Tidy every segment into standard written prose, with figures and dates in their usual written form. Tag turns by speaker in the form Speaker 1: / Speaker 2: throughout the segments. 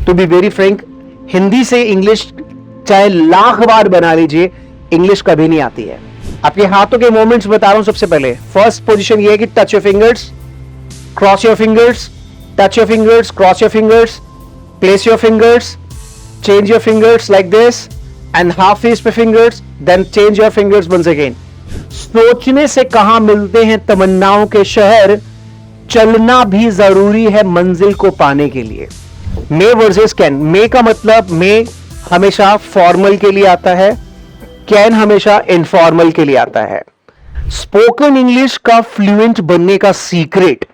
Speaker 1: To be very frank, Hindi से English चाहे लाख बार बना लीजिए, इंग्लिश कभी नहीं आती है। आपके हाथों के मूवमेंट्स बता रहा हूं। सबसे पहले फर्स्ट पोजीशन ये है कि touch your fingers, cross your fingers, touch your fingers, cross your fingers, place your fingers, change your fingers like this and half face पे fingers, then change your fingers once again. सोचने से कहां मिलते हैं तमन्नाओं के शहर, चलना भी जरूरी है मंजिल को पाने के लिए। मे वर्सेस कैन। मे का मतलब मे हमेशा फॉर्मल के लिए आता है, कैन हमेशा इनफॉर्मल के लिए आता है। स्पोकन इंग्लिश का फ्लुएंट बनने का सीक्रेट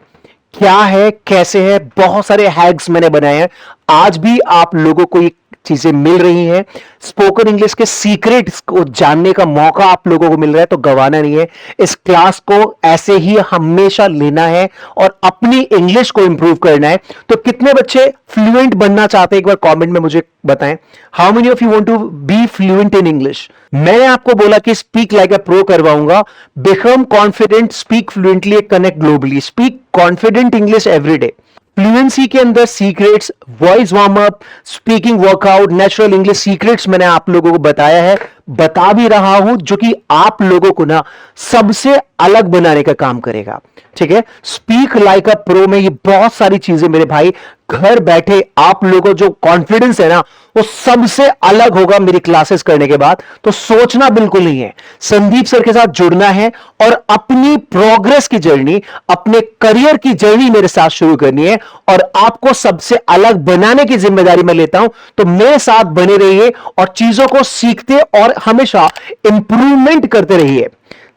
Speaker 1: क्या है, कैसे है, बहुत सारे हैक्स मैंने बनाए हैं। आज भी आप लोगों को ये चीजें मिल रही हैं। स्पोकन इंग्लिश के सीक्रेट्स को जानने का मौका आप लोगों को मिल रहा है, तो गंवाना नहीं है। इस क्लास को ऐसे ही हमेशा लेना है और अपनी इंग्लिश को इंप्रूव करना है। तो कितने बच्चे फ्लुएंट बनना चाहते हैं, एक बार कमेंट में मुझे बताएं। How many of you want to be fluent in English? मैंने आपको बोला कि स्पीक लाइक अ प्रो करवाऊंगा। Become confident, speak fluently, connect globally. Speak confident English every day. Fluency के अंदर secrets, voice warm up, speaking workout, natural English secrets मैंने आप लोगों को बताया है, बता भी रहा हूं, जो कि आप लोगों को ना सबसे अलग बनाने का काम करेगा। ठीक है, स्पीक लाइक अ प्रो में ये बहुत सारी चीजें मेरे भाई, घर बैठे आप लोगों को जो कॉन्फिडेंस है ना, वो सबसे अलग होगा मेरी क्लासेस करने के बाद। तो सोचना बिल्कुल नहीं है, संदीप सर के साथ जुड़ना है और अपनी प्रोग्रेस की जर्नी, अपने करियर की जर्नी मेरे साथ शुरू करनी है और आपको सबसे अलग बनाने की जिम्मेदारी मैं लेता हूं। तो मेरे साथ बने रहिए और चीजों को सीखते और हमेशा इंप्रूवमेंट करते रहिए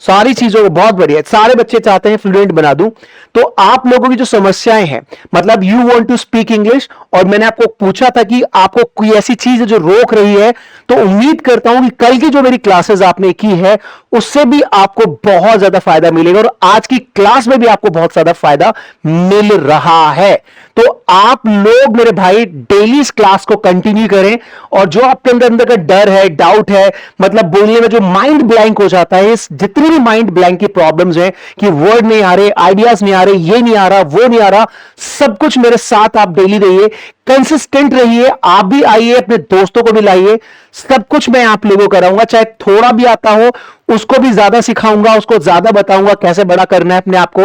Speaker 1: सारी चीजों को। बहुत बढ़िया, सारे बच्चे चाहते हैं फ्लुएंट बना दूं। तो आप लोगों की जो समस्याएं हैं, मतलब you want to speak English, और मैंने आपको पूछा था कि आपको कोई ऐसी चीज है जो रोक रही है, तो उम्मीद करता हूं कि कल की जो मेरी क्लासेस आपने की है उससे भी आपको बहुत ज्यादा फायदा मिलेगा और आज की क्लास में भी आपको बहुत ज्यादा फायदा मिल रहा है। तो आप लोग मेरे भाई डेली इस क्लास को कंटिन्यू करें और जो आपके अंदर अंदर का डर है, डाउट है, मतलब बोलने में जो माइंड ब्लैंक हो जाता है, इस जितनी भी माइंड ब्लैंक की प्रॉब्लम्स हैं कि वर्ड नहीं आ रहे, आइडियाज नहीं आ रहे, ये नहीं आ रहा, वो नहीं आ रहा, सब कुछ मेरे साथ आप डेली रहिए, कंसिस्टेंट रहिए। आप भी आइए, अपने दोस्तों को भी लाइए, सब कुछ मैं आप लोगों को कराऊंगा। चाहे थोड़ा भी आता हो उसको भी ज्यादा सिखाऊंगा, उसको ज्यादा बताऊंगा कैसे बड़ा करना है अपने आप को।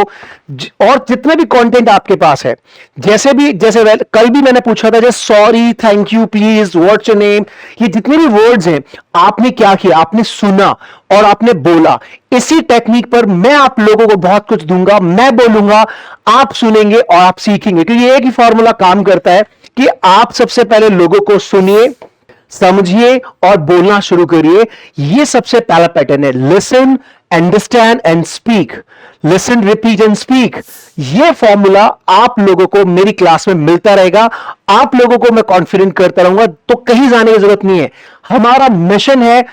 Speaker 1: और जितने भी कंटेंट आपके पास है, जैसे कल भी मैंने पूछा था, जैसे sorry, thank you, please, what's your name, ये जितने भी वर्ड्स हैं, आपने क्या किया, आपने सुना और आपने बोला। इसी टेक्निक पर मैं आप लोगों को बहुत कुछ दूंगा। मैं बोलूंगा, आप सुनेंगे और आप सीखेंगे, क्योंकि एक ही फॉर्मूला काम करता है कि आप सबसे पहले लोगों को सुनिए, समझिए और बोलना शुरू करिए। यह सबसे पहला पैटर्न है, listen, understand and speak. Listen, repeat and speak. यह फॉर्मूला आप लोगों को मेरी क्लास में मिलता रहेगा, आप लोगों को मैं कॉन्फिडेंट करता रहूंगा। तो कहीं जाने की जरूरत नहीं है। हमारा मिशन है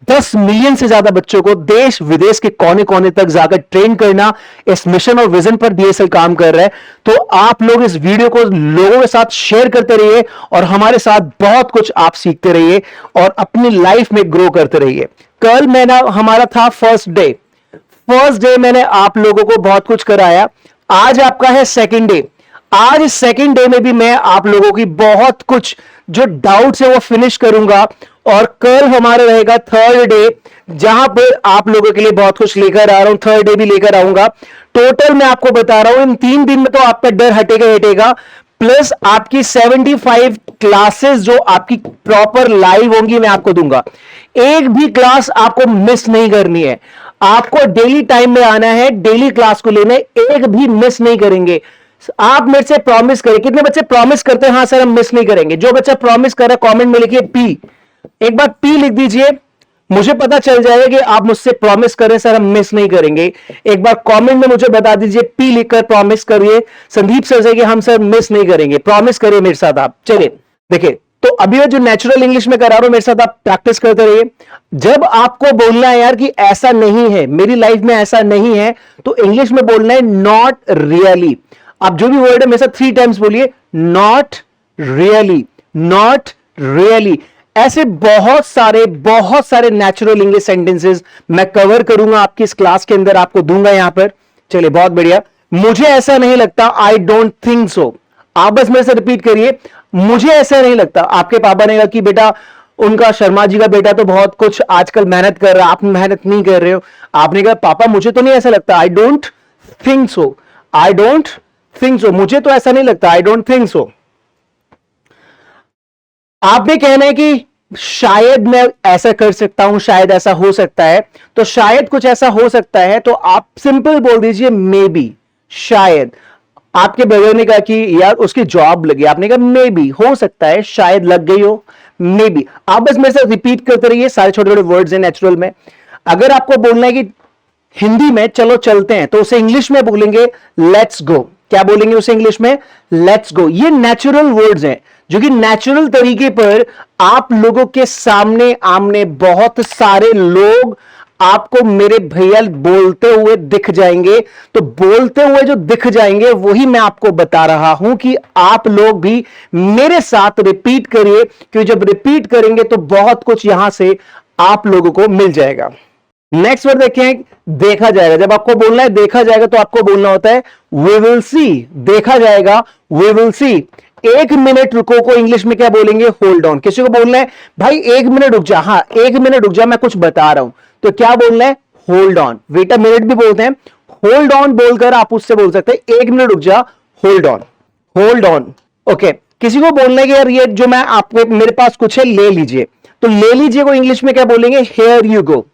Speaker 1: 10 मिलियन से ज्यादा बच्चों को देश विदेश के कोने कोने तक जाकर ट्रेन करना। इस मिशन और विजन पर बीएसएल काम कर रहा है। तो आप लोग इस वीडियो को लोगों के साथ शेयर करते रहिए और हमारे साथ बहुत कुछ आप सीखते रहिए और अपनी लाइफ में ग्रो करते रहिए। कल हमारा था फर्स्ट डे मैंने आप लोगों को बहुत कुछ कराया। आज आपका है सेकंड डे। आज इस सेकंड डे में भी मैं आप लोगों की बहुत कुछ जो डाउट्स है वो फिनिश करूंगा और कल हमारा रहेगा थर्ड डे, जहां पर आप लोगों के लिए बहुत कुछ लेकर आ रहा हूं। थर्ड डे भी लेकर आऊंगा। टोटल मैं आपको बता रहा हूं, इन 3 दिन में तो आपका डर हटेगा प्लस आपकी 75 क्लासेस जो आपकी प्रॉपर लाइव होंगी मैं आपको दूंगा। एक भी क्लास आपको मिस नहीं करनी है। आपको डेली टाइम में आना है, डेली क्लास को लेना है, एक भी मिस नहीं करेंगे। आप मेरे से प्रॉमिस करें। कितने बच्चे प्रॉमिस करते हैं हाँ सर हम मिस नहीं करेंगे? जो बच्चा प्रॉमिस कर रहा है कमेंट में लिखिए पी। एक बार पी लिख दीजिए, मुझे पता चल जाएगा कि आप मुझसे प्रॉमिस करें सर हम मिस नहीं करेंगे। एक बार कमेंट में मुझे बता दीजिए, पी लिखकर प्रॉमिस करिए संदीप सर से कि हम सर मिस नहीं करेंगे। प्रॉमिस करिए मेरे साथ आप। चलिए देखिए, तो अभी मैं जो नेचुरल इंग्लिश में करा रहा हूं मेरे साथ आप प्रैक्टिस करते रहिए। जब आपको बोलना है यार कि ऐसा नहीं है, मेरी लाइफ में ऐसा नहीं है, तो इंग्लिश में बोलना है नॉट रियली। आप जो भी वर्ड है मेरे साथ 3 टाइम्स बोलिए, नॉट रियली, नॉट रियली। ऐसे बहुत सारे नेचुरल इंग्लिश सेंटेंसेस मैं कवर करूंगा आपकी इस क्लास के अंदर, आपको दूंगा यहां पर। चलिए बहुत बढ़िया। मुझे ऐसा नहीं लगता, आई डोंट थिंक सो। आप बस मेरे से रिपीट करिए, मुझे ऐसा नहीं लगता। आपके पापा ने कहा कि बेटा उनका शर्मा जी का बेटा तो बहुत कुछ आजकल मेहनत कर रहा है, आप मेहनत नहीं कर रहे हो। आपने कहा पापा मुझे तो नहीं ऐसा लगता, I don't think so, I don't think so, मुझे तो ऐसा नहीं लगता, आई डोंट थिंक सो। आपने कहना है कि शायद मैं ऐसा कर सकता हूं, शायद ऐसा हो सकता है, तो शायद कुछ ऐसा हो सकता है तो आप सिंपल बोल दीजिए मे बी, शायद। आपके ब्रदर ने कहा कि यार उसकी जॉब लगी, आपने कहा मे बी, हो सकता है, शायद लग गई हो, मे बी। आप बस मेरे से रिपीट करते रहिए, सारे छोटे छोटे वर्ड्स हैं नेचुरल में। अगर आपको बोलना है कि हिंदी में चलो चलते हैं, तो उसे इंग्लिश में बोलेंगे लेट्स गो। क्या बोलेंगे उसे इंग्लिश में? Let's go. ये नेचुरल वर्ड्स हैं जो कि नेचुरल तरीके पर आप लोगों के सामने आमने बहुत सारे लोग आपको मेरे भैया बोलते हुए दिख जाएंगे। तो बोलते हुए जो दिख जाएंगे वही मैं आपको बता रहा हूं कि आप लोग भी मेरे साथ रिपीट करिए, क्योंकि जब रिपीट करेंगे तो बहुत कुछ यहां से आप लोगों को मिल जाएगा। नेक्स्ट वर्ड देखें, देखा जाएगा। जब आपको बोलना है देखा जाएगा तो आपको बोलना होता है वी विल सी। देखा जाएगा, वी विल सी। एक मिनट रुको को इंग्लिश में क्या बोलेंगे? Hold on. किसी को बोलना है भाई एक मिनट रुक जा, हाँ एक मिनट रुक जा मैं कुछ बता रहा हूं, तो क्या बोलना है? Hold on. Wait a minute भी बोलते हैं। होल्ड ऑन बोलकर आप उससे बोल सकते हैं एक मिनट रुक जा, hold on, hold on. Okay, किसी को बोलना है कि यार ये जो मैं आपको मेरे पास कुछ है ले लीजिए, तो ले लीजिए को इंग्लिश में क्या बोलेंगे? Here you go.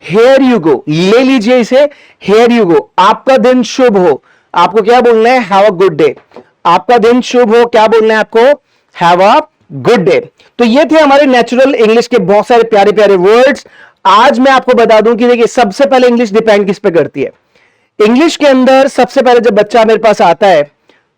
Speaker 1: Here you go, ले लीजिए इसे, हेयर यू गो। आपका दिन शुभ हो, आपको क्या बोलना है? Have a good day. आपका दिन शुभ हो, क्या बोलना है आपको? Have a good day. तो ये थे हमारे नेचुरल इंग्लिश के बहुत सारे प्यारे प्यारे वर्ड्स। आज मैं आपको बता दूं कि देखिए सबसे पहले इंग्लिश डिपेंड किस पे करती है। इंग्लिश के अंदर सबसे पहले जब बच्चा मेरे पास आता है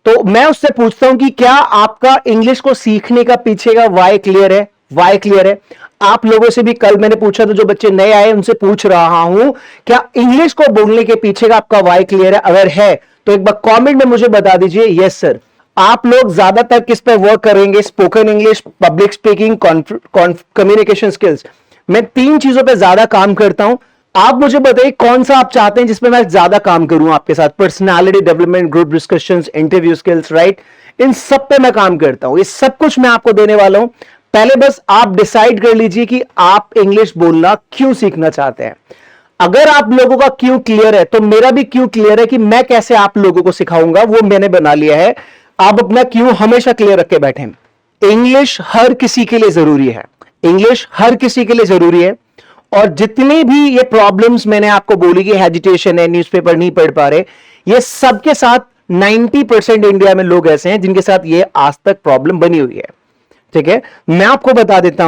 Speaker 1: तो मैं उससे पूछता हूं कि क्या आपका इंग्लिश को सीखने का पीछे का वाई क्लियर है? वाई क्लियर है? आप लोगों से भी कल मैंने पूछा तो जो बच्चे नए आए उनसे पूछ रहा हूं क्या इंग्लिश को बोलने के पीछे का आपका वाई क्लियर है? अगर है तो एक बार कमेंट में मुझे बता दीजिए यस सर। आप लोग ज्यादातर किस पे वर्क करेंगे? Spoken English, public speaking, communication skills. मैं 3 चीजों पे ज्यादा काम करता हूं। आप मुझे बताइए कौन सा आप चाहते हैं जिसमें मैं ज्यादा काम करूं आपके साथ? Personality development, group discussions, interview skills, right? इन सब पे मैं काम करता हूं। ये सब कुछ मैं आपको देने वाला हूं। पहले बस आप डिसाइड कर लीजिए कि आप इंग्लिश बोलना क्यों सीखना चाहते हैं। अगर आप लोगों का क्यों क्लियर है तो मेरा भी क्यों क्लियर है कि मैं कैसे आप लोगों को सिखाऊंगा, वो मैंने बना लिया है। आप अपना क्यों हमेशा क्लियर रख के बैठे। इंग्लिश हर किसी के लिए जरूरी है। इंग्लिश हर किसी के लिए जरूरी है। और जितनी भी ये प्रॉब्लम्स मैंने आपको बोली कि हेजिटेशन है, न्यूज़पेपर नहीं पढ़ पा रहे, ये सबके साथ 90% इंडिया में लोग ऐसे हैं जिनके साथ ये आज तक प्रॉब्लम बनी हुई है। ठीक है, मैं आपको बता देता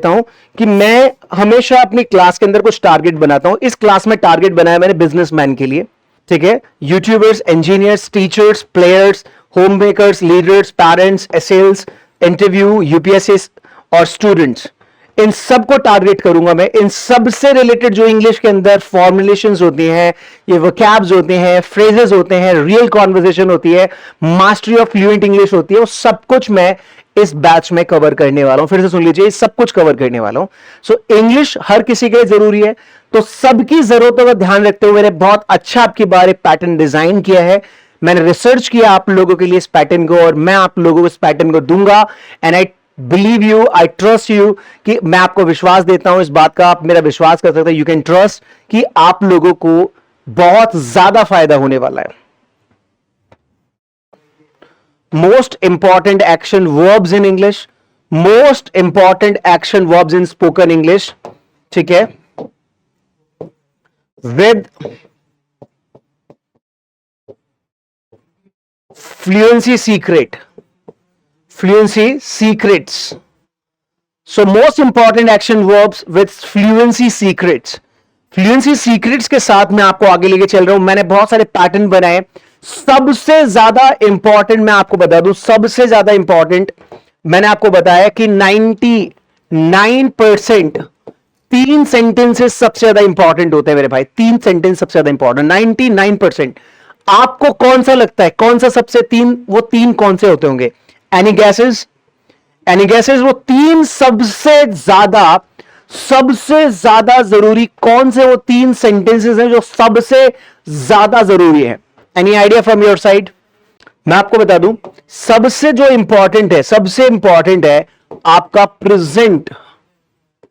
Speaker 1: हूं कि मैं हमेशा अपनी क्लास के अंदर कुछ टारगेट बनाता हूं। इस क्लास में टारगेट बनाया मैंने बिजनेसमैन के लिए। ठीक है, youtubers, engineers, teachers, players, home makers, leaders, parents, एसेल्स, इंटरव्यू, यूपीएससी और स्टूडेंट्स, इन सबको टारगेट करूंगा मैं। इन सब से रिलेटेड जो इंग्लिश के अंदर फॉर्मुलेशंस होती हैं, ये वोकैब्स होते हैं, फ्रेजेस होते हैं, रियल कॉन्वर्सेशन होती है, मास्टरी ऑफ फ्लुएंट इंग्लिश होती है, वो सब कुछ मैं इस बैच में कवर करने वाला हूं। फिर से सुन लीजिए, सब कुछ कवर करने वाला हूं। सो इंग्लिश हर किसी के लिए जरूरी है, तो सबकी जरूरतों का ध्यान रखते हुए मैंने बहुत अच्छा आपकी बार एक पैटर्न डिजाइन किया है। मैंने रिसर्च किया आप लोगों के लिए इस पैटर्न को, और मैं आप लोगों को इस पैटर्न को दूंगा। And I believe you, I trust you, कि मैं आपको विश्वास देता हूं इस बात का, आप मेरा विश्वास कर सकते हैं। यू कैन ट्रस्ट कि आप लोगों को बहुत ज्यादा फायदा होने वाला है। Most important action verbs in English, most important action verbs in spoken English. ठीक है, with fluency secret, fluency secrets. So most important action verbs with fluency secrets. Fluency secrets के साथ मैं आपको आगे लेके चल रहा हूं। मैंने बहुत सारे पैटर्न बनाए। सबसे ज्यादा इंपॉर्टेंट मैं आपको बता दूं, सबसे ज्यादा इंपॉर्टेंट मैंने आपको बताया कि 99% 3 सेंटेंसेस सबसे ज्यादा इंपॉर्टेंट होते हैं मेरे भाई। 3 सेंटेंस सबसे ज्यादा इंपॉर्टेंट, 99%। आपको कौन सा लगता है, कौन सा सबसे 3, वो 3 कौन से होते होंगे? Any gases? Any gases? वो 3 सबसे ज्यादा जरूरी कौन से वो 3 सेंटेंसेस हैं जो सबसे ज्यादा जरूरी है? Any idea from your side? मैं आपको बता दूं, सबसे जो इंपॉर्टेंट है, सबसे इंपॉर्टेंट है आपका प्रेजेंट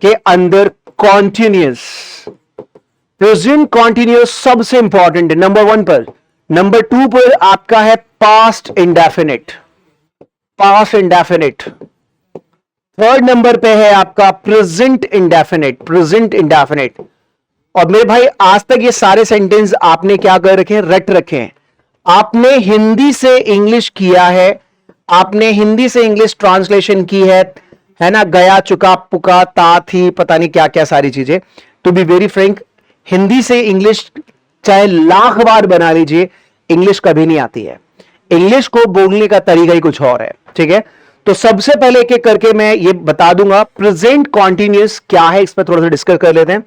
Speaker 1: के अंदर कॉन्टिन्यूस। प्रेजेंट कॉन्टिन्यूस सबसे इंपॉर्टेंट है नंबर 1 पर। नंबर 2 पर आपका है past indefinite, past indefinite. Third number पे है आपका प्रेजेंट इंडेफिनिट, प्रेजेंट इंडेफिनिट। और मेरे भाई आज तक ये सारे सेंटेंस आपने क्या कर रखे हैं, रट रखे हैं। आपने हिंदी से इंग्लिश किया है, आपने हिंदी से इंग्लिश ट्रांसलेशन की है ना, गया, चुका, पुका, ता, थी, पता नहीं क्या क्या सारी चीजें। To be very frank, Hindi से इंग्लिश चाहे लाख बार बना लीजिए, इंग्लिश कभी नहीं आती है। इंग्लिश को बोलने का तरीका ही कुछ और है, ठीक है। तो सबसे पहले एक एक करके मैं ये बता दूंगा प्रेजेंट कॉन्टिन्यूस क्या है, इस पर थोड़ा सा डिस्कस कर लेते हैं।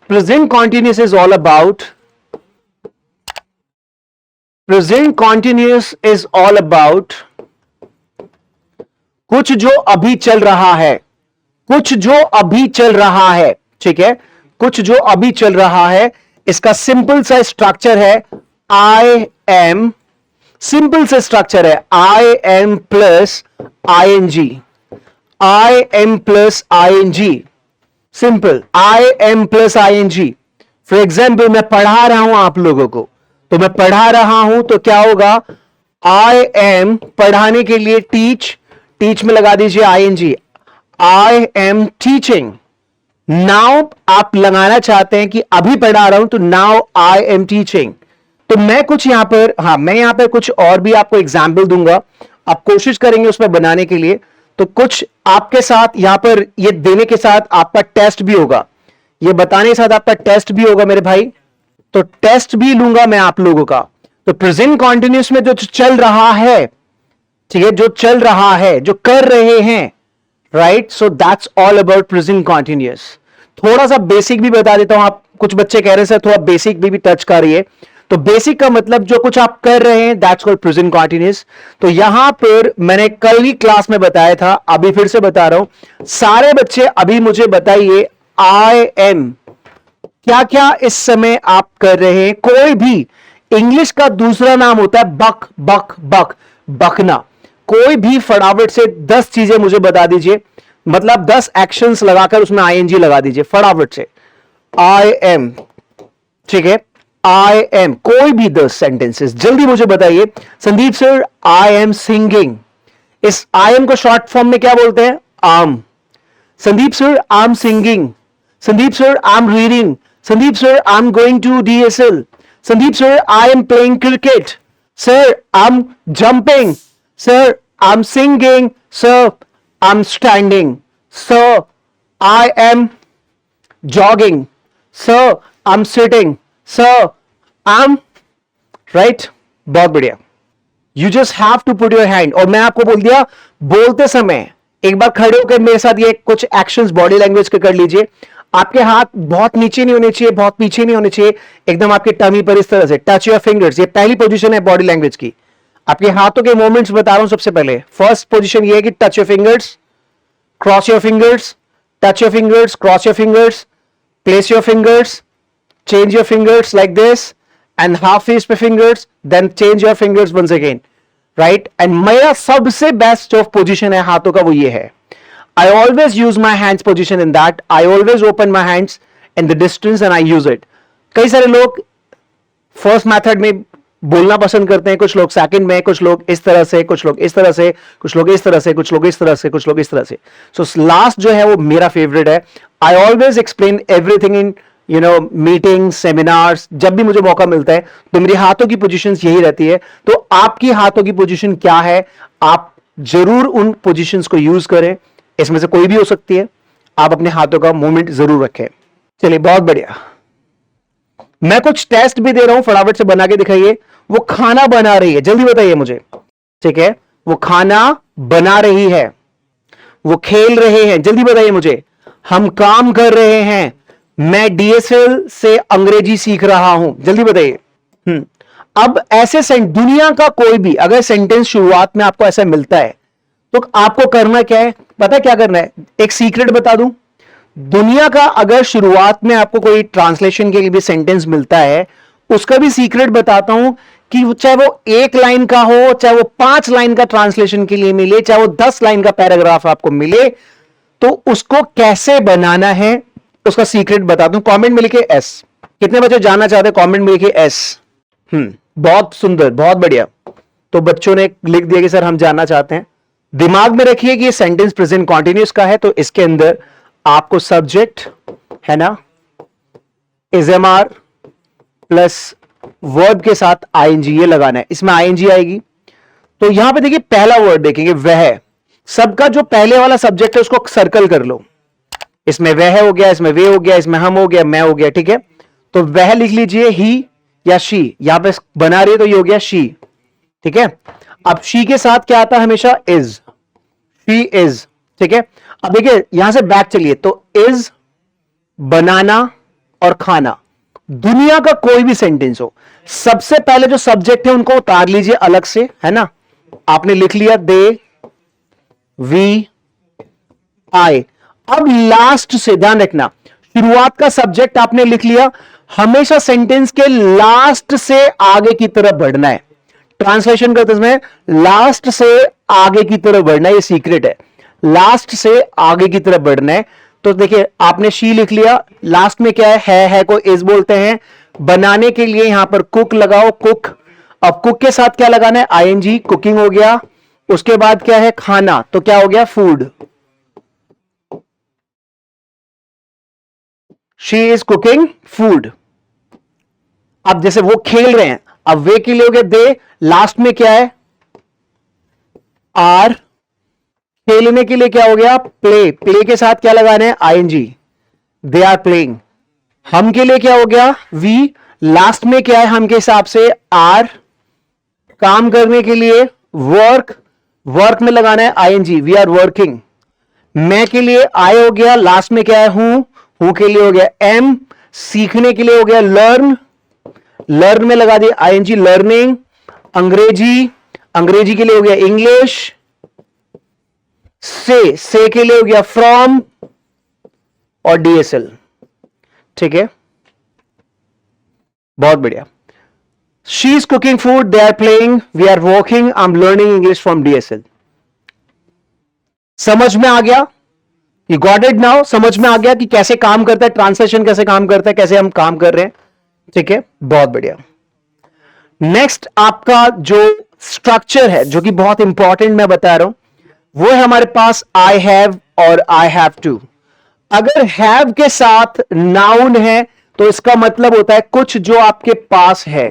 Speaker 1: Present continuous is all about, present continuous is all about कुछ जो अभी चल रहा है, कुछ जो अभी चल रहा है, ठीक है, कुछ जो अभी चल रहा है। इसका सिंपल सा स्ट्रक्चर है आई एम, सिंपल सा स्ट्रक्चर है I am plus ING, I am plus ING, simple I am plus ING. For example मैं पढ़ा रहा हूं आप लोगों को, तो मैं पढ़ा रहा हूं तो क्या होगा, आई एम पढ़ाने के लिए टीच, टीच में लगा दीजिए ING, I am teaching. Now आप लगाना चाहते हैं कि अभी पढ़ा रहा हूं तो नाउ आई एम टीचिंग। तो मैं कुछ यहां पर, मैं यहां पर कुछ और भी आपको एग्जाम्पल दूंगा, आप कोशिश करेंगे उसमें बनाने के लिए। तो कुछ आपके साथ यहां पर ये देने के साथ आपका टेस्ट भी होगा, ये बताने के साथ आपका टेस्ट भी होगा मेरे भाई। तो टेस्ट भी लूंगा मैं आप लोगों का। तो प्रेजेंट कॉन्टिन्यूस में जो चल रहा है, ठीक है, जो चल रहा है, जो कर रहे हैं, right, so that's all about present continuous. थोड़ा सा बेसिक भी बता देता हूं, आप कुछ बच्चे कह रहे हैं थोड़ा बेसिक भी टच करिए। तो बेसिक का मतलब जो कुछ आप कर रहे हैं, दैट्स कॉल्ड प्रेजेंट कॉन्टिन्यूस। तो यहां पर मैंने कल ही क्लास में बताया था, अभी फिर से बता रहा हूं। सारे बच्चे अभी मुझे बताइए आई एम क्या क्या इस समय आप कर रहे हैं। कोई भी इंग्लिश का दूसरा नाम होता है बक, बक, बक, बकना। कोई भी फटाफट से 10 चीजें मुझे बता दीजिए, मतलब 10 एक्शंस लगाकर उसमें आईएनजी लगा दीजिए फटाफट से। आई एम, ठीक है, आई एम, कोई भी 10 सेंटेंसेस जल्दी मुझे बताइए। Sandeep sir I am singing, इस आई एम को शॉर्ट फॉर्म में क्या बोलते हैं, I'm. Sandeep sir I am singing, Sandeep sir I am reading, Sandeep sir I am going to DSL, Sandeep sir I am playing cricket, sir I am jumping, sir I am singing, sir I am standing, sir I am jogging, sir I'm sitting, sir I'm right। बहुत बढ़िया। You just have to put your hand, और मैं आपको बोल दिया बोलते समय एक बार खड़े होकर मेरे साथ ये कुछ एक्शंस बॉडी लैंग्वेज के कर लीजिए। आपके हाथ बहुत नीचे नहीं होने चाहिए, बहुत पीछे नहीं होने चाहिए, एकदम आपके टमी पर इस तरह से। टच योर फिंगर्स, ये पहली पोजीशन है बॉडी लैंग्वेज की। आपके हाथों के मूवमेंट्स बता रहा हूं। सबसे पहले फर्स्ट पोजीशन ये है कि touch your fingers, cross your fingers, touch your fingers, cross your fingers, place your fingers, change your fingers like this, and half face पे fingers, then change your fingers once again, right? And मेरा सबसे best of position है हाथों का, वो ये है। I always use my hands position in that. I always open my hands in the distance and I use it. कई सारे लोग first method में बोलना पसंद करते हैं, कुछ लोग सेकंड में, कुछ लोग इस तरह से, कुछ लोग इस तरह से, कुछ लोग इस तरह से, कुछ लोग इस तरह से, कुछ लोग इस तरह से। सो लास्ट जो है वो मेरा फेवरेट है। I always explain everything in meeting, seminars, जब भी मुझे मौका मिलता है तो मेरी हाथों की पोजीशंस यही रहती है। तो आपकी हाथों की पोजीशन क्या है, आप जरूर उन पोजीशंस को यूज करें, इसमें से कोई भी हो सकती है। आप अपने हाथों का मूवमेंट जरूर रखें। चलिए बहुत बढ़िया। मैं कुछ टेस्ट भी दे रहा हूं, फटाफट से बना के दिखाइए। वो खाना बना रही है, जल्दी बताइए मुझे, ठीक है, वो खाना बना रही है। वो खेल रहे हैं, जल्दी बताइए मुझे। हम काम कर रहे हैं। मैं डीएसएल से अंग्रेजी सीख रहा हूं, जल्दी बताइए। अब ऐसे दुनिया का कोई भी अगर सेंटेंस शुरुआत में आपको ऐसा मिलता है तो आपको करना क्या है, पता है क्या करना है? एक सीक्रेट बता दूं, दुनिया का अगर शुरुआत में आपको कोई ट्रांसलेशन के लिए भी सेंटेंस मिलता है, उसका भी सीक्रेट बताता हूं कि चाहे वो 1 लाइन का हो, चाहे वो 5 लाइन का ट्रांसलेशन के लिए मिले, चाहे वो 10 लाइन का पैराग्राफ आपको मिले, तो उसको कैसे बनाना है उसका सीक्रेट बता दूं। कमेंट में लिखे एस। कितने बच्चे जानना चाहते हैं? कमेंट में लिखे एस। बहुत सुंदर, बहुत बढ़िया। तो बच्चों ने लिख दिया कि सर हम जानना चाहते हैं। दिमाग में रखिए कि ये सेंटेंस प्रेजेंट कॉन्टिन्यूस का है, तो इसके अंदर आपको सब्जेक्ट है ना, इजएमआर प्लस वर्ब के साथ आईएनजी ये लगाना है। इसमें आईएनजी आएगी। तो यहां पे देखिए पहला वर्ड देखेंगे वह। सबका जो पहले वाला सब्जेक्ट है उसको सर्कल कर लो। इसमें वह हो गया, इसमें वे हो गया, इसमें हम हो गया, मैं हो गया, ठीक है। तो वह लिख लीजिए, ही या शी। यहां पे बना रही है तो ये हो गया शी, ठीक है। अब शी के साथ क्या आता है हमेशा? इज। शी इज, ठीक है। अब देखिए यहां से बैक चलिए, तो इज, बनाना और खाना, दुनिया का कोई भी सेंटेंस हो, सबसे पहले जो सब्जेक्ट है उनको उतार लीजिए अलग से, है ना। आपने लिख लिया दे, वी, आई। अब लास्ट से ध्यान रखना, शुरुआत का सब्जेक्ट आपने लिख लिया, हमेशा सेंटेंस के लास्ट से आगे की तरफ बढ़ना है। ट्रांसलेशन करते समय लास्ट से आगे की तरफ बढ़ना है, ये सीक्रेट है। लास्ट से आगे की तरफ बढ़ना है। तो देखिए आपने शी लिख लिया, लास्ट में क्या है को इज बोलते हैं। बनाने के लिए यहां पर कुक लगाओ, कुक। अब कुक के साथ क्या लगाना है? आईएनजी, कुकिंग हो गया। उसके बाद क्या है? खाना, तो क्या हो गया? Food. She is cooking food. अब जैसे वो खेल रहे हैं, अब वे के लिए हो गया दे, लास्ट में क्या है? आर। खेलने के लिए क्या हो गया? प्ले। प्ले के साथ क्या लगाना है? ING, they are playing. हम के लिए क्या हो गया? वी। लास्ट में क्या है हम के हिसाब से? आर। काम करने के लिए वर्क, वर्क में लगाना है आईएनजी, वी आर वर्किंग। मैं के लिए आई हो गया, लास्ट में क्या है? हूं के लिए हो गया एम। सीखने के लिए हो गया लर्न, लर्न में लगा दिया आईएनजी, लर्निंग। अंग्रेजी, अंग्रेजी के लिए हो गया इंग्लिश। से के लिए हो गया फ्रॉम और डीएसएल, ठीक है। बहुत बढ़िया। She is cooking food, they are playing, we are walking, I am learning English from DSL. समझ में आ गया? You got it now? समझ में आ गया कि कैसे काम करता है ट्रांसलेशन, कैसे काम करता है, कैसे हम काम कर रहे हैं, ठीक है। बहुत बढ़िया। नेक्स्ट आपका जो स्ट्रक्चर है, जो कि बहुत इंपॉर्टेंट मैं बता रहा हूं, वो है हमारे पास आई हैव और आई हैव टू। अगर हैव के साथ नाउन है तो इसका मतलब होता है कुछ जो आपके पास है,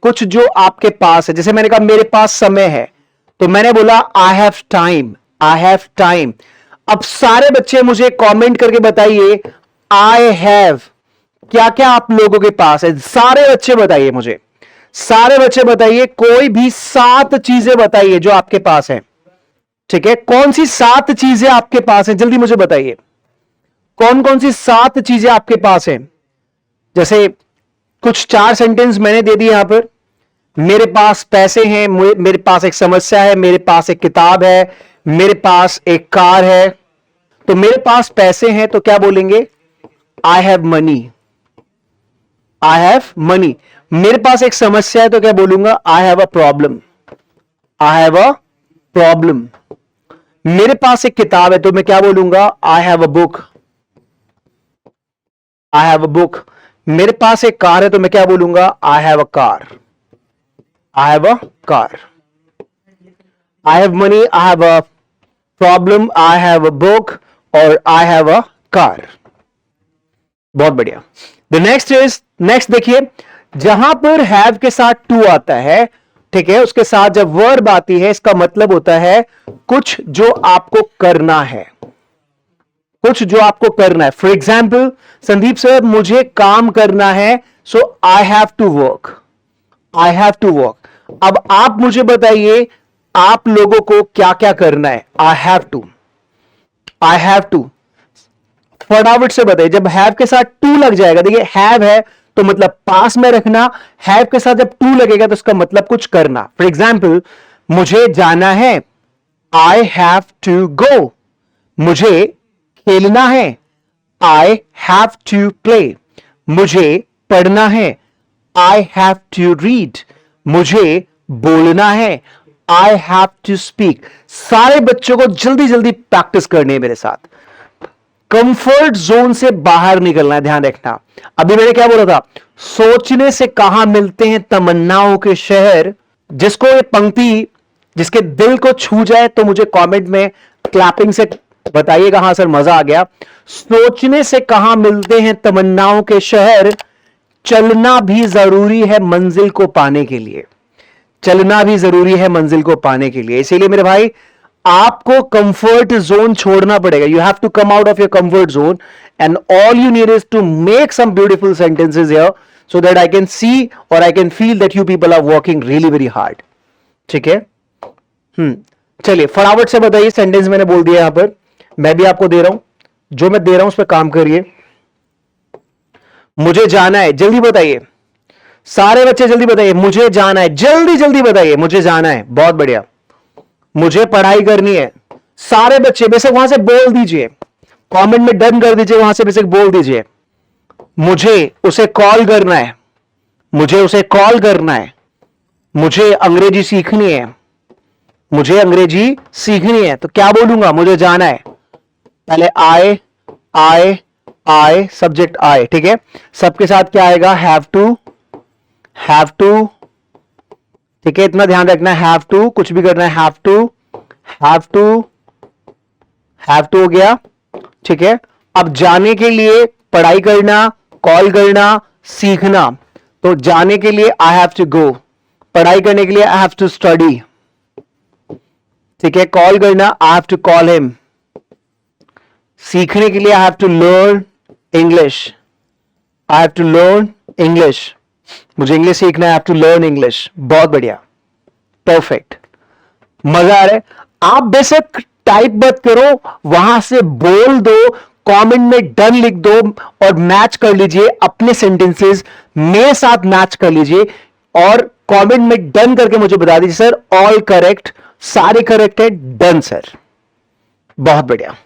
Speaker 1: कुछ जो आपके पास है। जैसे मैंने कहा मेरे पास समय है, तो मैंने बोला I have time, I have time. अब सारे बच्चे मुझे कमेंट करके बताइए आई हैव, क्या क्या आप लोगों के पास है? सारे बच्चे बताइए मुझे, सारे बच्चे बताइए, कोई भी 7 चीजें बताइए जो आपके पास है, ठीक है। कौन सी 7 चीजें आपके पास है? जल्दी मुझे बताइए कौन कौन सी 7 चीजें आपके पास है। जैसे कुछ 4 सेंटेंस मैंने दे दिए यहां पर। मेरे पास पैसे हैं, मेरे पास एक समस्या है, मेरे पास एक किताब है, मेरे पास एक कार है। तो मेरे पास पैसे हैं तो क्या बोलेंगे? I have money, I have money. मेरे पास एक समस्या है तो क्या बोलूंगा? I have a problem, I have a problem. मेरे पास एक किताब है तो मैं क्या बोलूंगा? I have a book, I have a book. मेरे पास एक कार है तो मैं क्या बोलूंगा? I have a car, I have a car. I have money, I have a problem, I have a book और आई हैव अ कार। बहुत बढ़िया। द नेक्स्ट इज, नेक्स्ट देखिए, जहां पर हैव के साथ टू आता है, ठीक है, उसके साथ जब वर्ब आती है, इसका मतलब होता है कुछ जो आपको करना है, कुछ जो आपको करना है। फॉर एग्जाम्पल, संदीप सर मुझे काम करना है, so I have to work, I have to work. अब आप मुझे बताइए आप लोगों को क्या क्या करना है? I have to, I have to. फटाफट से बताइए। जब हैव के साथ टू लग जाएगा, देखिए हैव है तो मतलब पास में रखना, हैव के साथ जब टू लगेगा तो इसका मतलब कुछ करना। फॉर एग्जाम्पल, मुझे जाना है, आई हैव टू गो। मुझे खेलना है, आई हैव टू प्ले। मुझे पढ़ना है, आई हैव टू रीड। मुझे बोलना है, आई हैव टू स्पीक। सारे बच्चों को जल्दी जल्दी प्रैक्टिस करनी है मेरे साथ। कंफर्ट जोन से बाहर निकलना है, ध्यान रखना। अभी मैंने क्या बोला था, सोचने से कहां मिलते हैं तमन्नाओं के शहर। जिसको ये पंक्ति, जिसके दिल को छू जाए तो मुझे कमेंट में क्लैपिंग से बताइएगा, हाँ सर मजा आ गया। सोचने से कहां मिलते हैं तमन्नाओं के शहर, चलना भी जरूरी है मंजिल को पाने के लिए। चलना भी जरूरी है मंजिल को पाने के लिए। इसीलिए मेरे भाई आपको कंफर्ट जोन छोड़ना पड़ेगा। You have to come out of your comfort zone and all you need is to make some beautiful sentences here so that I can see और I can feel that you people are working really very hard. ठीक है, चलिए फटाफट से बताइए। Sentence मैंने बोल दिया यहां पर, मैं भी आपको दे रहा हूं, जो मैं दे रहा हूं उस पर काम करिए। मुझे जाना है, जल्दी बताइए सारे बच्चे, जल्दी बताइए मुझे जाना है, जल्दी जल्दी बताइए मुझे जाना है। बहुत बढ़िया। मुझे पढ़ाई करनी है, सारे बच्चे बेशक वहां से बोल दीजिए, कमेंट में डन कर दीजिए, वहां से बेशक बोल दीजिए। मुझे उसे कॉल करना है, मुझे उसे कॉल करना है, मुझे अंग्रेजी सीखनी है, मुझे अंग्रेजी सीखनी है। तो क्या बोलूंगा, मुझे जाना है। पहले आए आए आए, सब्जेक्ट आए, ठीक है। सबके साथ क्या आएगा, हैव टू, हैव टू, ठीक है, इतना ध्यान रखना है। हैव टू, कुछ भी करना है, have to, have to, have to हो गया, ठीक है। अब जाने के लिए पढ़ाई करना, कॉल करना, सीखना। तो जाने के लिए आई हैव टू गो, पढ़ाई करने के लिए आई हैव टू स्टडी, ठीक है। कॉल करना, I have to call him, सीखने के लिए I have to learn English, I have to learn English, मुझे इंग्लिश सीखना है, I have to learn English. बहुत बढ़िया, परफेक्ट, मजा आ रहा है। आप बेशक टाइप मत करो, वहां से बोल दो, कमेंट में डन लिख दो और मैच कर लीजिए अपने सेंटेंसेस मेरे साथ, मैच कर लीजिए और कमेंट में डन करके मुझे बता दीजिए सर ऑल करेक्ट, सारे करेक्ट है, डन सर। बहुत बढ़िया।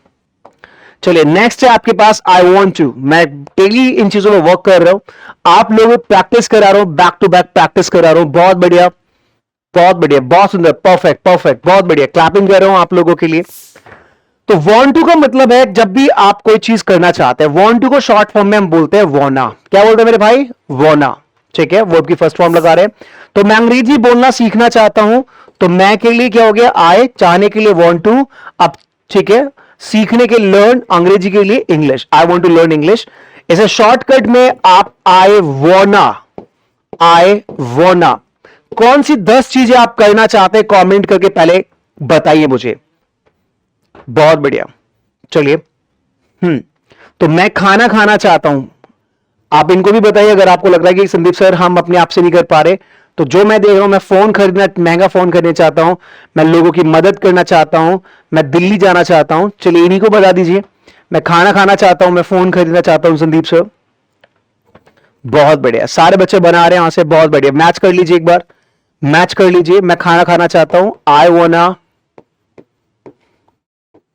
Speaker 1: चलिए नेक्स्ट है आपके पास आई वॉन्ट टू। मैं डेली इन चीजों में वर्क कर रहा हूं, आप लोगों को प्रैक्टिस करा रहा हूं, बैक टू बैक प्रैक्टिस करा रहा हूं। बहुत बढ़िया, बहुत बढ़िया, बहुत सुंदर, परफेक्ट परफेक्ट, बहुत बढ़िया। क्लैपिंग कर रहा हूं आप लोगों के लिए। तो वॉन्ट टू का मतलब है जब भी आप कोई चीज करना चाहते हैं। वॉन्ट टू को शॉर्ट फॉर्म में हम बोलते हैं वोना। क्या बोलते हैं मेरे भाई, वोना, ठीक है। वर्ब की फर्स्ट फॉर्म लगा रहे हैं। तो मैं अंग्रेजी बोलना सीखना चाहता हूं, तो मैं के लिए क्या हो गया, आई, चाहने के लिए वॉन्ट टू, अब ठीक है, सीखने के लर्न, अंग्रेजी के लिए English, I want to learn English. इसे शॉर्टकट में आप आई वोना, आई वोना। कौन सी 10 चीजें आप करना चाहते हैं, कमेंट करके पहले बताइए मुझे। बहुत बढ़िया, चलिए। तो मैं खाना खाना चाहता हूं, आप इनको भी बताइए अगर आपको लग रहा है कि संदीप सर हम अपने आप से नहीं कर पा रहे। तो जो मैं देख रहा हूं, मैं फोन खरीदना, महंगा फोन खरीदना चाहता हूं, मैं लोगों की मदद करना चाहता हूं, मैं दिल्ली जाना चाहता हूं, चलिए इन्हीं को बता दीजिए। मैं खाना खाना चाहता हूं, मैं फोन खरीदना चाहता हूं, संदीप सर। बहुत बढ़िया, सारे बच्चे बना रहे हैं यहां से, बहुत बढ़िया। मैच कर लीजिए एक बार, मैच कर लीजिए। मैं खाना खाना चाहता हूं,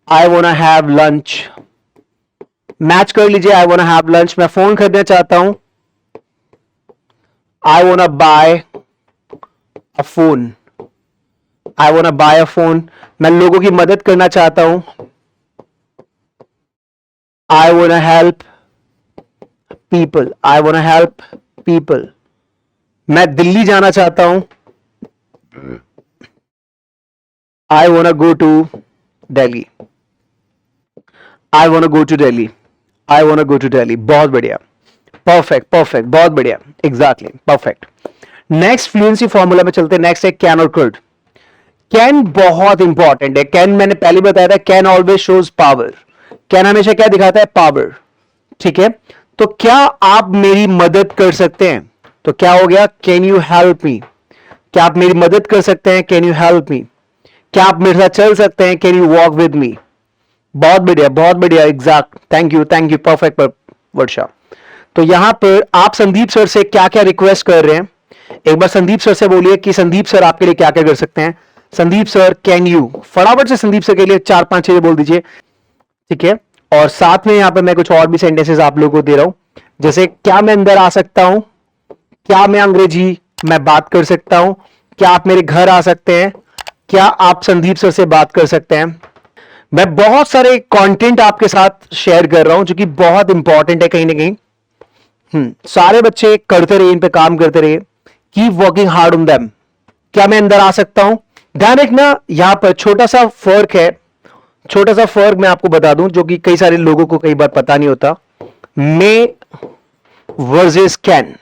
Speaker 1: I wanna have lunch, match कर लीजिए। I wanna have lunch. मैं फोन खरीदना चाहता हूं, I wanna buy a phone, I wanna buy a phone. मैं लोगों की मदद करना चाहता हूं, I wanna help people, I wanna help people. मैं दिल्ली जाना चाहता हूं, I wanna go to Delhi, I wanna go to Delhi, I wanna go to Delhi. बहुत बढ़िया, परफेक्ट परफेक्ट, बहुत बढ़िया, exactly perfect. Next fluency formula में चलते हैं। नेक्स्ट है कैन और कुड। कैन बहुत इंपॉर्टेंट है। कैन मैंने पहले बताया था, can always shows power. Can हमेशा क्या दिखाता है, पावर, ठीक है। तो क्या आप मेरी मदद कर सकते हैं, तो क्या हो गया, कैन यू हेल्प मी। क्या आप मेरी मदद कर सकते हैं, कैन यू हेल्प मी। क्या आप मेरे साथ चल सकते हैं, can you walk with me. बहुत बढ़िया, बहुत बढ़िया, एग्जैक्ट, थैंक यू, परफेक्ट वर्षा। तो यहां पर आप संदीप सर से क्या क्या रिक्वेस्ट कर रहे हैं, एक बार संदीप सर से बोलिए कि संदीप सर आपके लिए क्या क्या कर सकते हैं। संदीप सर कैन यू, फटाफट से संदीप सर के लिए 4-5 चीजें बोल दीजिए, ठीक है। और साथ में यहां पर मैं कुछ और भी सेंटेंसेस आप लोगों को दे रहा हूं, जैसे क्या मैं अंदर आ सकता हूं, क्या मैं अंग्रेजी मैं बात कर सकता हूं? क्या आप मेरे घर आ सकते हैं? क्या आप संदीप सर से बात कर सकते हैं? मैं बहुत सारे कंटेंट आपके साथ शेयर कर रहा हूं जो कि बहुत इंपॉर्टेंट है कहीं ना कहीं। सारे बच्चे करते रहिए, इन पे काम करते रहिए, keep working hard on them. क्या मैं अंदर आ सकता हूं? ध्यान रखना, यहां पर छोटा सा फर्क है, छोटा सा फर्क मैं आपको बता दूं जो कि कई सारे लोगों को कई बार पता नहीं होता। May versus can.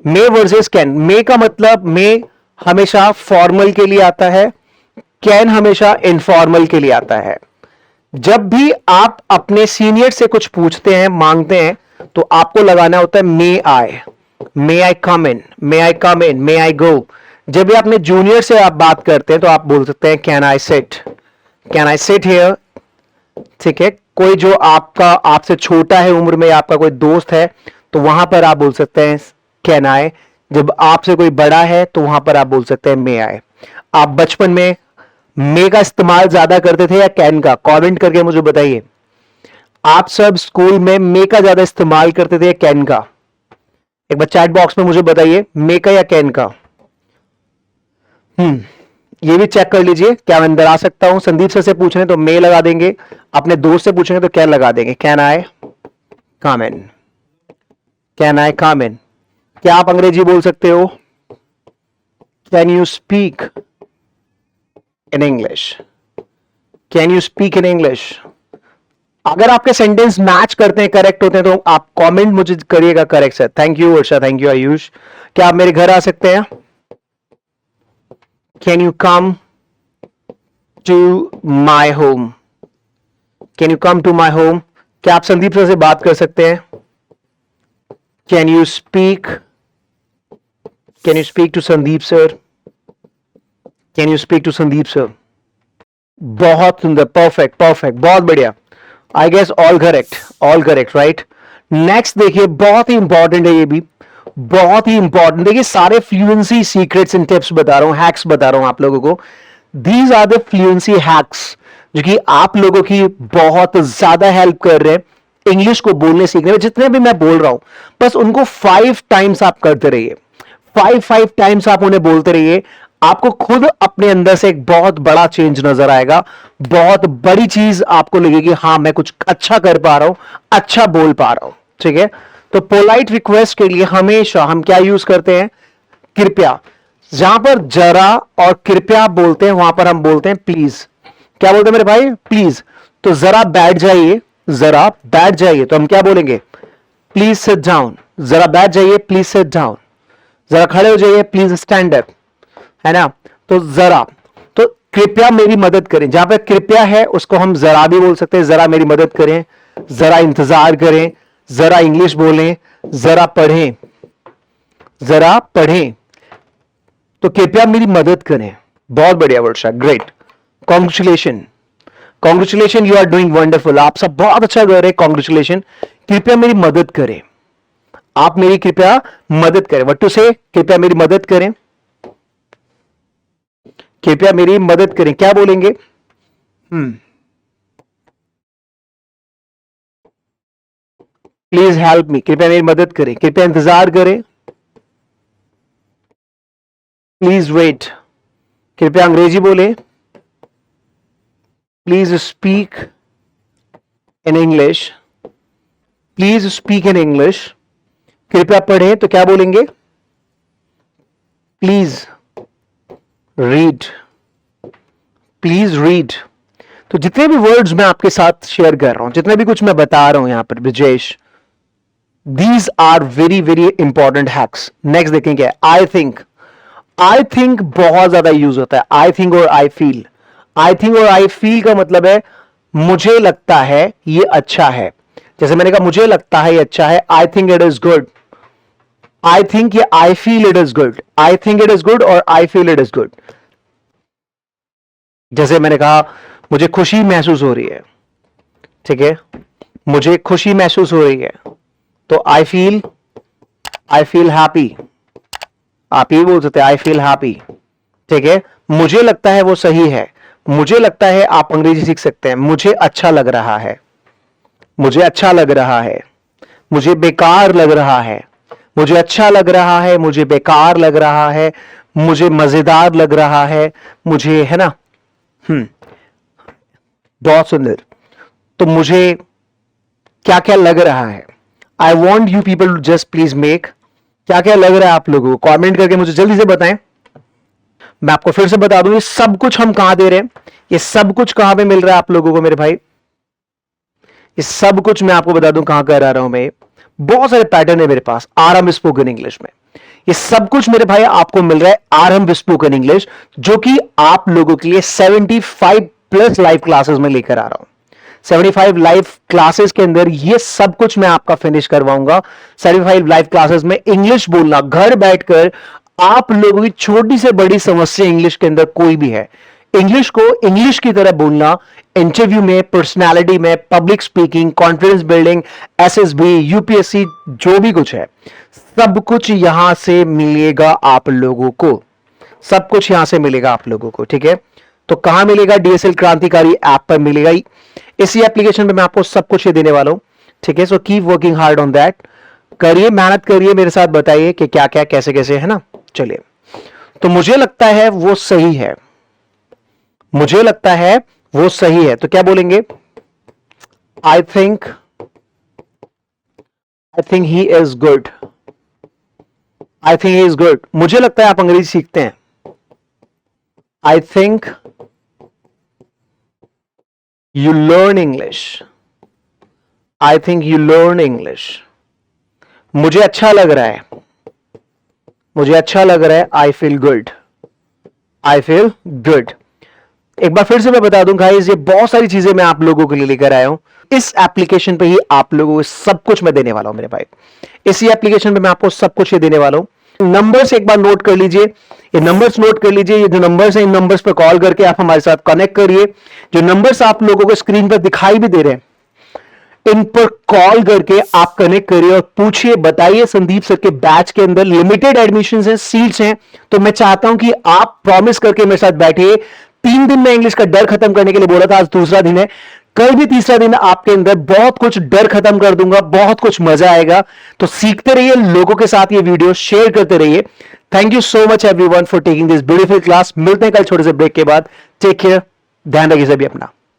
Speaker 1: May versus can. May का मतलब मे हमेशा फॉर्मल के लिए आता है, कैन हमेशा इनफॉर्मल के लिए आता है। जब भी आप अपने सीनियर से कुछ पूछते हैं, मांगते हैं, तो आपको लगाना होता है मे आई कम इन, मे आई कम इन, मे आई गो। जब भी अपने जूनियर से आप बात करते हैं तो आप बोल सकते हैं कैन आई सिट हियर। ठीक है, कोई जो आपसे छोटा है उम्र में, आपका कोई दोस्त है, तो वहां पर आप बोल सकते हैं कैन आई। जब आपसे कोई बड़ा है तो वहां पर आप बोल सकते हैं मे आई। आप बचपन में मे का इस्तेमाल ज्यादा करते थे या कैन का? कमेंट करके मुझे बताइए। आप सब स्कूल में मे का ज्यादा इस्तेमाल करते थे या कैन का? एक बार चैट बॉक्स में मुझे बताइए, मे का या कैन का? ये भी चेक कर लीजिए। क्या मैं अंदर आ सकता हूं? संदीप सर से पूछ रहे हैं तो मे लगा देंगे, अपने दोस्त से पूछेंगे तो कैन लगा देंगे। Can I come in, can I come in. क्या आप अंग्रेजी बोल सकते हो? Can you speak in English? Can you speak in English? अगर आपके सेंटेंस मैच करते हैं, करेक्ट होते हैं, तो आप कमेंट मुझे करिएगा correct sir. Thank you Varsha, thank you Ayush. क्या आप मेरे घर आ सकते हैं? Can you come to my home? Can you come to my home? क्या आप संदीप सर से बात कर सकते हैं? Can you speak to Sandeep sir? Can you speak to Sandeep sir? बहुत सुंदर, परफेक्ट परफेक्ट, बहुत बढ़िया। I guess all correct right. Next देखिए, बहुत ही इंपॉर्टेंट है, ये भी बहुत ही इंपॉर्टेंट। देखिए, सारे फ्लुएंसी सीक्रेट्स एंड टिप्स बता रहा हूं, हैक्स बता रहा हूं आप लोगों को। These are the fluency hacks जो कि आप लोगों की बहुत ज्यादा हेल्प कर रहे हैं इंग्लिश को बोलने सीखने में। जितने भी मैं बोल रहा हूं, बस उनको 5 टाइम्स आप करते रहिए, 5 टाइम्स आप उन्हें बोलते रहिए। आपको खुद अपने अंदर से एक बहुत बड़ा चेंज नजर आएगा, बहुत बड़ी चीज आपको लगेगी, हां मैं कुछ अच्छा कर पा रहा हूं, अच्छा बोल पा रहा हूं। ठीक है, तो पोलाइट रिक्वेस्ट के लिए हमेशा हम क्या यूज करते हैं? कृपया। जहां पर जरा और कृपया बोलते हैं, वहां पर हम बोलते हैं प्लीज। क्या बोलते हैं मेरे भाई? प्लीज। तो जरा बैठ जाइए, तो हम क्या बोलेंगे? Please sit down. जरा बैठ जाइए, प्लीज सिट डाउन। जरा खड़े हो जाइए, प्लीज स्टैंड अप, है ना? तो जरा, तो कृपया मेरी मदद करें। जहां पर कृपया है उसको हम जरा भी बोल सकते हैं, जरा मेरी मदद करें, जरा इंतजार करें, जरा इंग्लिश बोलें, जरा पढ़ें, तो कृपया मेरी मदद करें। बहुत बढ़िया Varsha, great, congratulation, you are doing wonderful. आप सब बहुत अच्छा कर रहे हैं, कॉन्ग्रेचुलेशन। कृपया मेरी मदद करें, आप मेरी कृपया मदद करें। व्हाट टू से? कृपया मेरी मदद करें, कृपया मेरी मदद करें। क्या बोलेंगे? प्लीज हेल्प मी, कृपया मेरी मदद करें, कृपया इंतजार करें, प्लीज वेट, कृपया अंग्रेजी बोले, please speak in English, please speak in English. कृपया पढ़ें, तो क्या बोलेंगे? Please read, please read. तो जितने भी वर्ड्स मैं आपके साथ शेयर कर रहा हूं, जितने भी कुछ मैं बता रहा हूं यहां पर Brijesh, these are very very important hacks. Next देखें क्या है? आई थिंक बहुत ज्यादा यूज होता है। आई थिंक और आई फील। आई थिंक और आई फील का मतलब है मुझे लगता है ये अच्छा है। जैसे मैंने कहा मुझे लगता है ये अच्छा है, I think it is good. I think या I feel it is good. I think it is good और I feel it is good. जैसे मैंने कहा मुझे खुशी महसूस हो रही है, ठीक है, मुझे खुशी महसूस हो रही है, तो आई फील हैप्पी। आप ये बोल सकते हैं आई फील हैप्पी। ठीक है, मुझे लगता है वो सही है। मुझे लगता है आप अंग्रेजी सीख सकते हैं। मुझे अच्छा लग रहा है, मुझे अच्छा लग रहा है, मुझे बेकार लग रहा है, मुझे अच्छा लग रहा है, मुझे बेकार लग रहा है, मुझे मजेदार लग रहा है, मुझे, है ना, बहुत सुंदर। तो मुझे क्या क्या लग रहा है, I want you people to just please make, क्या क्या लग रहा है आप लोगों को, कमेंट करके मुझे जल्दी से बताएं। मैं आपको फिर से बता दूं, ये सब कुछ हम कहां दे रहे हैं, ये सब कुछ कहां पे मिल रहा है आप लोगों को मेरे भाई, ये सब कुछ मैं आपको बता दूं कहां करा रहा हूं मैं। बहुत सारे पैटर्न है मेरे पास आरंभ स्पोकन इंग्लिश में, ये सब कुछ मेरे भाई आपको मिल रहा है आरंभ स्पोकन इंग्लिश, जो कि आप लोगों के लिए 75 प्लस लाइव क्लासेस में लेकर आ रहा हूं। 75 लाइव क्लासेस के अंदर ये सब कुछ मैं आपका फिनिश करवाऊंगा। 75 लाइव क्लासेस में इंग्लिश बोलना घर बैठकर, आप लोगों की छोटी से बड़ी समस्या इंग्लिश के अंदर कोई भी है, इंग्लिश को इंग्लिश की तरह बोलना, इंटरव्यू में, पर्सनालिटी में, public speaking, confidence building, SSB, UPSC, जो भी कुछ है सब कुछ यहां से मिलेगा आप लोगों को, सब कुछ यहां से मिलेगा आप लोगों को, ठीक है। तो कहां मिलेगा, डीएसएल क्रांतिकारी ऐप पर मिलेगा ही, इसी एप्लीकेशन पे मैं आपको सब कुछ ये देने वाला हूं, ठीक है। So keep working hard on that, करिए, मेहनत करिए, मेरे साथ बताइए कि क्या क्या कैसे कैसे, है ना। चलिए, तो मुझे लगता है वो सही है, मुझे लगता है वो सही है, तो क्या बोलेंगे, I think he is good, I think he is good. मुझे लगता है आप अंग्रेजी सीखते हैं, I think you learn English, I think you learn English. मुझे अच्छा लग रहा है, मुझे अच्छा लग रहा है, I feel good, I feel good. एक बार फिर से मैं बता दूं गाइस, ये बहुत सारी चीजें मैं आप लोगों के लिए लेकर आया हूं, इस एप्लीकेशन पे ही आप लोगों को सब कुछ मैं देने वाला हूं मेरे भाई, इसी एप्लीकेशन पे मैं आपको सब कुछ ये देने वाला हूं। नंबर्स एक बार नोट कर लीजिए, ये नंबर्स नोट कर लीजिए, ये जो नंबर्स हैं इन नंबर्स पर कॉल करके आप हमारे साथ कनेक्ट करिए। जो नंबर्स आप लोगों को स्क्रीन पर दिखाई भी दे रहे हैं, इन पर कॉल करके आप कनेक्ट करिए और पूछिए, बताइए, संदीप सर के बैच के अंदर लिमिटेड एडमिशंस हैं, सीट्स हैं, तो मैं चाहता हूं कि आप प्रॉमिस करके मेरे साथ बैठिए। 3 दिन में इंग्लिश का डर खत्म करने के लिए बोला था, आज दूसरा दिन है, कल भी तीसरा दिन, आपके अंदर बहुत कुछ डर खत्म कर दूंगा, बहुत कुछ मजा आएगा। तो सीखते रहिए, लोगों के साथ ये वीडियो शेयर करते रहिए। Thank you so much everyone for taking this beautiful class. मिलते हैं कल छोटे से ब्रेक के बाद, टेक केयर, ध्यान रखिए सभी अपना।